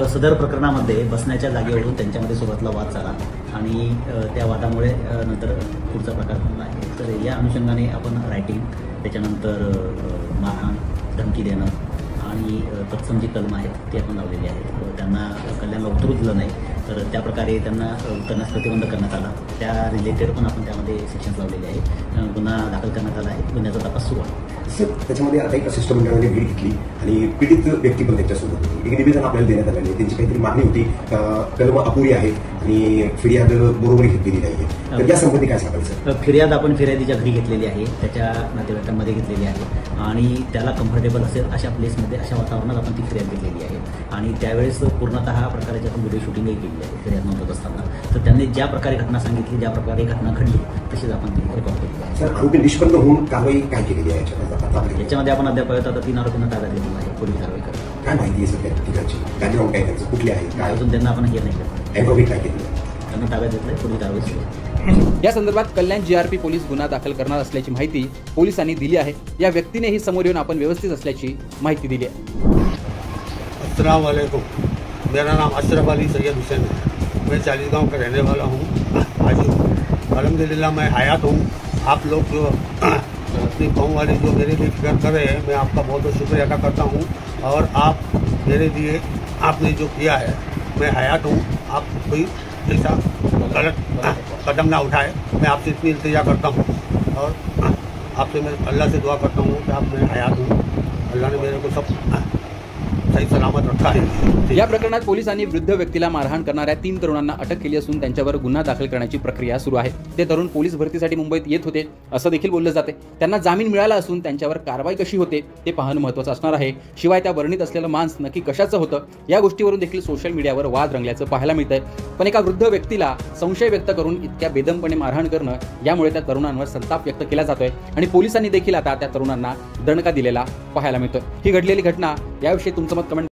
सदर प्रकरणामध्ये बसण्याच्या जागेवरून त्यांच्यामध्ये सुरुवातीला वाद झाला आणि त्या वादामुळे नंतर पुढचा प्रकार घडला आहे। तर या अनुषंगाने आपण रायटिंग, त्याच्यानंतर मारहाण, धमकी देणं आणि तत्सम जी कलम आहेत ती आपण लावलेली आहेत। त्यांना कल्याणला उतरू दिलं नाही, तर त्याप्रकारे त्यांना उतरण्यास प्रतिबंध करण्यात आला। त्या रिलेटेड पण आपण त्यामध्ये सेक्शन्स लावलेले आहे। गुन्हा दाखल करण्यात आला आहे, गुन्ह्याचा तपास सुरू आहे। सर, त्याच्यामध्ये आता एका शिष्टमंडळाने भेट घेतली आणि पीडित व्यक्ती पण त्यांच्यासोबत होती। एक निवेदन आपल्याला देण्यात आलं आहे, त्यांची काहीतरी मागणी होती, कलम अपुरी आहे आणि फिर्याद बरोबर घेतलेली नाही आहे। तर या संबंधी काय सांगायचं? फिर्याद आपण फिर्यादीच्या घरी घेतलेली आहे, त्याच्या नातेवाईकांमध्ये घेतलेली आहे आणि त्याला कम्फर्टेबल असेल अशा प्लेसमध्ये, अशा वातावरणात आपण ती फिर्याद घेतलेली आहे आणि त्यावेळेस पूर्णतः प्रकाराची आपण व्हिडिओ शूटिंगही केली आहे फिर्याद नोंदवत असताना। तर त्यांनी ज्या प्रकारे घटना सांगितली, ज्या प्रकारे घटना घडली तशीच आपण ती रेकॉर्ड केली आहे। सर, आरोपी निष्पन्न होऊन कारवाई काय केलेली आहे याच्यामध्ये? आपण अद्याप आता 3 आरोपींना ताब्यात घेतलेला आहे, पुढील कारवाई करतो। काय माहिती आहे सर ठिकाणची? बॅकग्राऊंड काय त्यांचं, कुठले आहे काय? अजून त्यांना आपण हे नाही करतो, ॲग्रोवेट काय केलं, त्यांना ताब्यात घेतलंय, पुढील कारवाई सुरू आहे। या संदर्भात कल्याण जीआरपी पोलीस गुन्हा दाखल करणार असल्याची माहिती पोलिसांनी दिली आहे। या व्यक्तीनेही समोर येऊन आपण व्यवस्थित असल्याची माहिती दिली आहे। अस्सलाम वालेकुम, मेरा नाम अशरफ अली सैयद हुसैन है। मैं 40 गाँव का रहने वाला हूँ। आज अल्हम्दुलिल्लाह मैं हयात हूँ। आप लोग जो अपनी कौम वाले जो मेरे लिए फिक्र कर रहे हैं, मैं आपका बहुत बहुत शुक्रिया अदा करता हूँ। और आप मेरे लिए आपने जो किया है, मैं हयात हूँ, आप कोई ऐसा गलत कदम ना उठाए, मैं आपसे इतनी इल्तिजा करता हूँ। और आपसे मैं अल्लाह से दुआ करता हूँ कि आप मैं हयात हूँ, अल्लाह ने मेरे को सब सही सलामत रखा है। या प्रकरणात पोलिसांनी वृद्ध व्यक्तीला मारहाण करणाऱ्या 3 तरुणांना अटक केली असून त्यांच्यावर गुन्हा दाखल करण्याची प्रक्रिया सुरू आहे। ते तरुण पोलीस भरतीसाठी मुंबईत येत होते असं देखील बोललं जाते। त्यांना जामीन मिळाला असून त्यांच्यावर कारवाई कशी होते ते पाहणं महत्त्वाचं असणार आहे। शिवाय त्या वर्णित असलेलं मांस नक्की कशाचं होतं या गोष्टीवरून देखील सोशल मीडियावर वाद रंगल्याचं पाहायला मिळतंय। पण एका वृद्ध व्यक्तीला संशय व्यक्त करून इतक्या बेदमपणे मारहाण करणं, यामुळे त्या तरुणांवर संताप व्यक्त केला जातोय आणि पोलिसांनी देखील आता त्या तरुणांना दणका दिलेला पाहायला मिळतोय। ही घडलेली घटना याविषयी तुमचं मत कमेंट